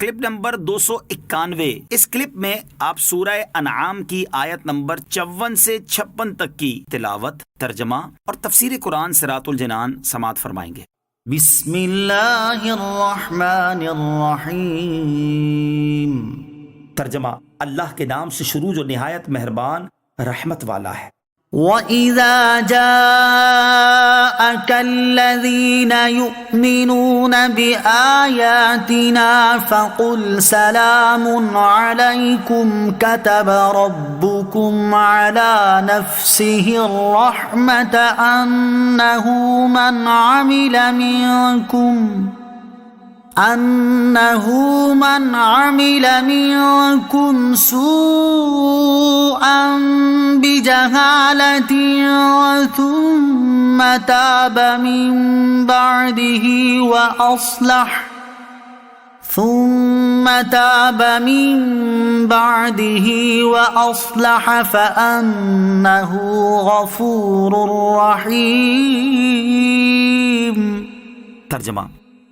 Clip number 291۔ اس clip میں آپ سورہ انعام کی آیت نمبر 54 سے 56 تک کی تلاوت، ترجمہ اور تفسیر قرآن صراط الجنان سماعت فرمائیں گے۔ بسم اللہ الرحمن الرحیم۔ ترجمہ، اللہ کے نام سے شروع جو نہایت مہربان رحمت والا ہے۔ وَإِذَا جَاءَكَ الَّذِينَ يُؤْمِنُونَ بِآيَاتِنَا فَقُلْ سَلَامٌ عَلَيْكُمْ كَتَبَ رَبُّكُمْ عَلَى نَفْسِهِ الرَّحْمَةَ أنه من عمل منكم سوءا بجهالة ثم تاب من بعده وأصلح فأنه غفور رحيم۔ ترجمہ،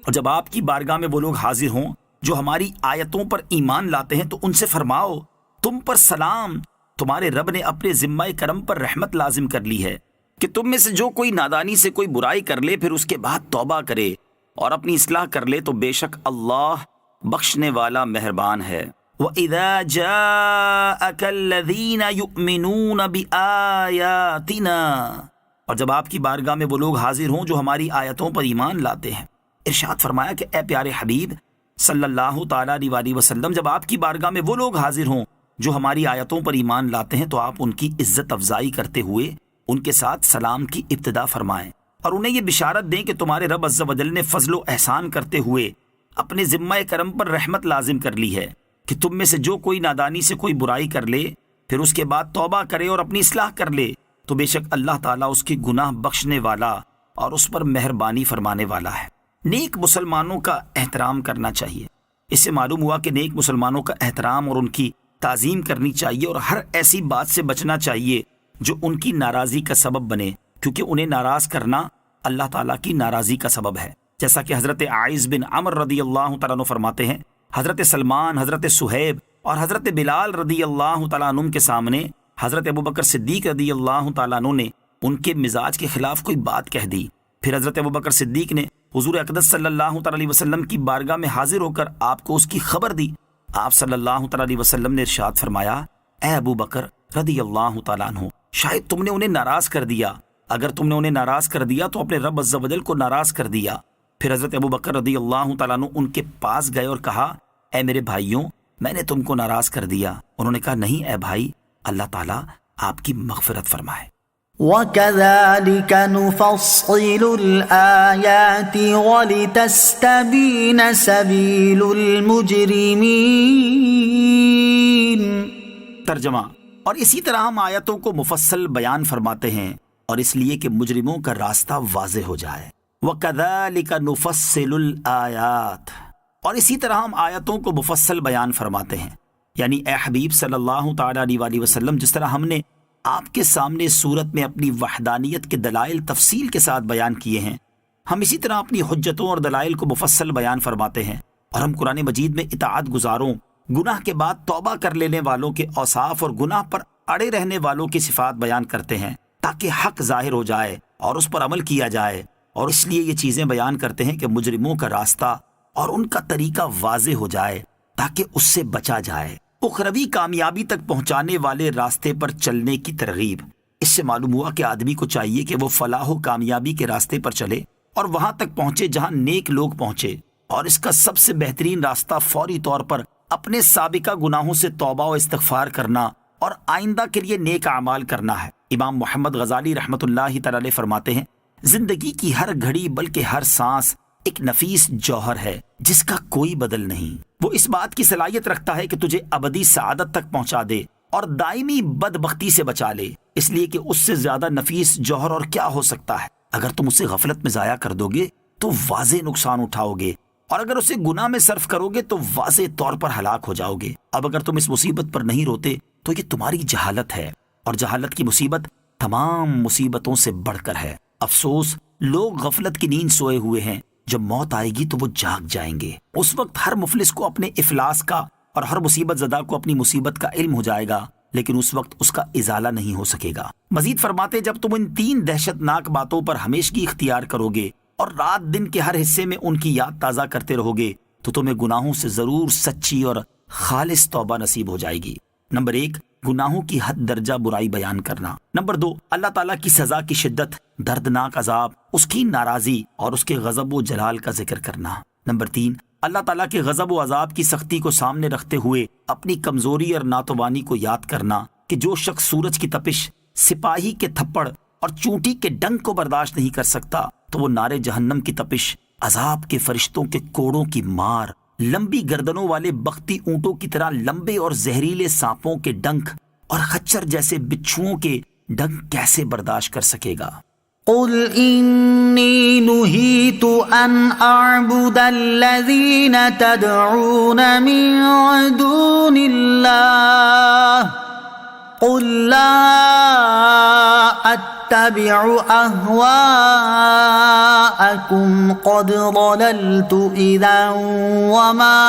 اور جب آپ کی بارگاہ میں وہ لوگ حاضر ہوں جو ہماری آیتوں پر ایمان لاتے ہیں تو ان سے فرماؤ، تم پر سلام، تمہارے رب نے اپنے ذمہ کرم پر رحمت لازم کر لی ہے کہ تم میں سے جو کوئی نادانی سے کوئی برائی کر لے پھر اس کے بعد توبہ کرے اور اپنی اصلاح کر لے تو بے شک اللہ بخشنے والا مہربان ہے۔ وَإِذَا جَاءَكَ الَّذِينَ يُؤْمِنُونَ بِآيَاتِنَا، اور جب آپ کی بارگاہ میں وہ لوگ حاضر ہوں جو ہماری آیتوں پر ایمان لاتے ہیں، ارشاد فرمایا کہ اے پیارے حبیب صلی اللہ تعالیٰ علیہ وسلم، جب آپ کی بارگاہ میں وہ لوگ حاضر ہوں جو ہماری آیتوں پر ایمان لاتے ہیں تو آپ ان کی عزت افزائی کرتے ہوئے ان کے ساتھ سلام کی ابتدا فرمائیں اور انہیں یہ بشارت دیں کہ تمہارے رب عز و جل نے فضل و احسان کرتے ہوئے اپنے ذمہ کرم پر رحمت لازم کر لی ہے کہ تم میں سے جو کوئی نادانی سے کوئی برائی کر لے پھر اس کے بعد توبہ کرے اور اپنی اصلاح کر لے تو بے شک اللہ تعالیٰ اس کے گناہ بخشنے والا اور اس پر مہربانی فرمانے والا ہے۔ نیک مسلمانوں کا احترام کرنا چاہیے۔ اس سے معلوم ہوا کہ نیک مسلمانوں کا احترام اور ان کی تعظیم کرنی چاہیے اور ہر ایسی بات سے بچنا چاہیے جو ان کی ناراضی کا سبب بنے، کیونکہ انہیں ناراض کرنا اللہ تعالیٰ کی ناراضی کا سبب ہے۔ جیسا کہ حضرت عائذ بن عمر رضی اللہ تعالیٰ عنہ فرماتے ہیں، حضرت سلمان، حضرت صہیب اور حضرت بلال رضی اللہ تعالیٰ عنہ کے سامنے حضرت ابوبکر صدیق رضی اللہ تعالیٰ عنہ نے ان کے مزاج کے خلاف کوئی بات کہہ دی۔ پھر حضرت ابوبکر صدیق نے حضور اقدس صلی اللہ تعالیٰ علیہ وسلم کی بارگاہ میں حاضر ہو کر آپ کو اس کی خبر دی۔ آپ صلی اللہ تعالیٰ علیہ وسلم نے ارشاد فرمایا، اے ابو بکر رضی اللہ تعالیٰ عنہ، شاید تم نے انہیں ناراض کر دیا، اگر تم نے انہیں ناراض کر دیا تو اپنے رب عز و جل کو ناراض کر دیا۔ پھر حضرت ابو بکر رضی اللہ تعالیٰ عنہ ان کے پاس گئے اور کہا، اے میرے بھائیوں، میں نے تم کو ناراض کر دیا۔ انہوں نے کہا، نہیں اے بھائی، اللہ تعالیٰ آپ کی مغفرت فرمائے۔ وَكَذَلِكَ نُفَصِّلُ الْآيَاتِ وَلِتَسْتَبِينَ سَبِيلُ الْمُجْرِمِينَ۔ ترجمہ، اور اسی طرح ہم آیتوں کو مفصل بیان فرماتے ہیں اور اس لیے کہ مجرموں کا راستہ واضح ہو جائے۔ وَكَذَلِكَ نُفَصِّلُ الْآيَاتِ، اور اسی طرح ہم آیتوں کو مفصل بیان فرماتے ہیں، یعنی اے حبیب صلی اللہ تعالیٰ علیہ وسلم، جس طرح ہم نے آپ کے سامنے سورت میں اپنی وحدانیت کے دلائل تفصیل کے ساتھ بیان کیے ہیں، ہم اسی طرح اپنی حجتوں اور دلائل کو مفصل بیان فرماتے ہیں، اور ہم قرآن مجید میں اطاعت گزاروں، گناہ کے بعد توبہ کر لینے والوں کے اوصاف اور گناہ پر اڑے رہنے والوں کی صفات بیان کرتے ہیں تاکہ حق ظاہر ہو جائے اور اس پر عمل کیا جائے، اور اس لیے یہ چیزیں بیان کرتے ہیں کہ مجرموں کا راستہ اور ان کا طریقہ واضح ہو جائے تاکہ اس سے بچا جائے۔ اخروی کامیابی تک پہنچانے والے راستے پر چلنے کی ترغیب۔ اس سے معلوم ہوا کہ آدمی کو چاہیے کہ وہ فلاح و کامیابی کے راستے پر چلے اور وہاں تک پہنچے جہاں نیک لوگ پہنچے، اور اس کا سب سے بہترین راستہ فوری طور پر اپنے سابقہ گناہوں سے توبہ و استغفار کرنا اور آئندہ کے لیے نیک اعمال کرنا ہے۔ امام محمد غزالی رحمۃ اللہ تعالی علیہ فرماتے ہیں، زندگی کی ہر گھڑی بلکہ ہر سانس ایک نفیس جوہر ہے جس کا کوئی بدل نہیں۔ وہ اس بات کی صلاحیت رکھتا ہے کہ تجھے ابدی سعادت تک پہنچا دے اور دائمی بدبختی سے بچا لے، اس لیے کہ اس سے زیادہ نفیس جوہر اور کیا ہو سکتا ہے۔ اگر تم اسے غفلت میں ضائع کر دو گے تو واضح نقصان اٹھاؤ گے، اور اگر اسے گناہ میں صرف کرو گے تو واضح طور پر ہلاک ہو جاؤ گے۔ اب اگر تم اس مصیبت پر نہیں روتے تو یہ تمہاری جہالت ہے، اور جہالت کی مصیبت تمام مصیبتوں سے بڑھ کر ہے۔ افسوس، لوگ غفلت کی نیند سوئے ہوئے ہیں جب موت آئے گی تو وہ جاگ جائیں گے۔ اس وقت ہر مفلس کو اپنے افلاس کا اور ہر مصیبت زدہ کو اپنی مصیبت کا علم ہو جائے گا، لیکن اس وقت اس کا ازالہ نہیں ہو سکے گا۔ مزید فرماتے جب تم ان 3 دہشت ناک باتوں پر ہمیشگی اختیار کرو گے اور رات دن کے ہر حصے میں ان کی یاد تازہ کرتے رہو گے تو تمہیں گناہوں سے ضرور سچی اور خالص توبہ نصیب ہو جائے گی۔ نمبر 1، گناہوں کی حد درجہ برائی بیان کرنا۔ نمبر 2، اللہ تعالیٰ کی سزا کی شدت، دردناک عذاب، اس کی ناراضی اور اس کے غضب و جلال کا ذکر کرنا۔ نمبر 3، اللہ تعالیٰ کے غضب و عذاب کی سختی کو سامنے رکھتے ہوئے اپنی کمزوری اور ناتوانی کو یاد کرنا کہ جو شخص سورج کی تپش، سپاہی کے تھپڑ اور چونٹی کے ڈنگ کو برداشت نہیں کر سکتا تو وہ نارے جہنم کی تپش، عذاب کے فرشتوں کے کوڑوں کی مار، لمبی گردنوں والے بختی اونٹوں کی طرح لمبے اور زہریلے سانپوں کے ڈنک اور خچر جیسے بچھوؤں کے ڈنک کیسے برداشت کر سکے گا؟ قل إني نهيت أن أعبد الذين تدعون من دون الله قل لا أتبع أهواءكم قد ضللت إذا وما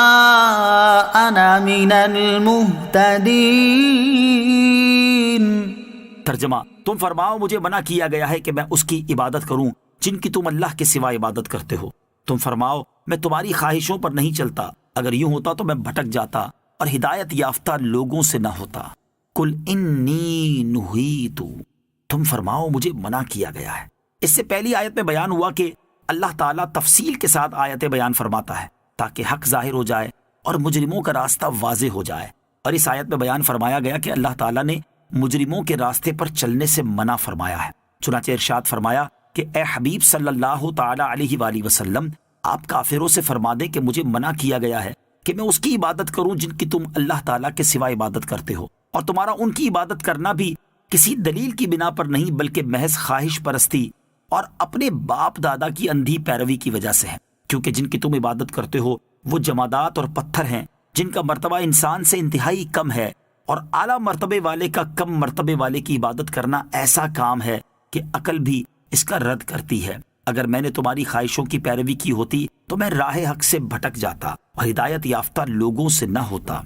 أنا من المهتدين۔ ترجمہ، تم فرماؤ مجھے منع کیا گیا ہے کہ میں اس کی عبادت کروں جن کی تم اللہ کے سوا عبادت کرتے ہو۔ تم فرماؤ میں تمہاری خواہشوں پر نہیں چلتا، اگر یوں ہوتا تو میں بھٹک جاتا اور ہدایت یافتہ لوگوں سے نہ ہوتا۔ قل انی نہیت، تم فرماؤ مجھے منع کیا گیا ہے۔ اس سے پہلی آیت میں بیان ہوا کہ اللہ تعالیٰ تفصیل کے ساتھ آیتیں بیان فرماتا ہے تاکہ حق ظاہر ہو جائے اور مجرموں کا راستہ واضح ہو جائے، اور اس آیت میں بیان فرمایا گیا کہ اللہ تعالیٰ نے مجرموں کے راستے پر چلنے سے منع فرمایا ہے۔ چنانچہ ارشاد فرمایا کہ اے حبیب صلی اللہ تعالی علیہ وآلہ وسلم، آپ کافروں سے فرما دیں کہ مجھے منع کیا گیا ہے کہ میں اس کی عبادت کروں جن کی تم اللہ تعالیٰ کے سوا عبادت کرتے ہو، اور تمہارا ان کی عبادت کرنا بھی کسی دلیل کی بنا پر نہیں بلکہ محض خواہش پرستی اور اپنے باپ دادا کی اندھی پیروی کی وجہ سے ہے، کیونکہ جن کی تم عبادت کرتے ہو وہ جمادات اور پتھر ہیں جن کا مرتبہ انسان سے انتہائی کم ہے، اور اعلیٰ مرتبے والے کا کم مرتبے والے کی عبادت کرنا ایسا کام ہے کہ عقل بھی اس کا رد کرتی ہے۔ اگر میں نے تمہاری خواہشوں کی پیروی کی ہوتی تو میں راہ حق سے بھٹک جاتا اور ہدایت یافتہ لوگوں سے نہ ہوتا۔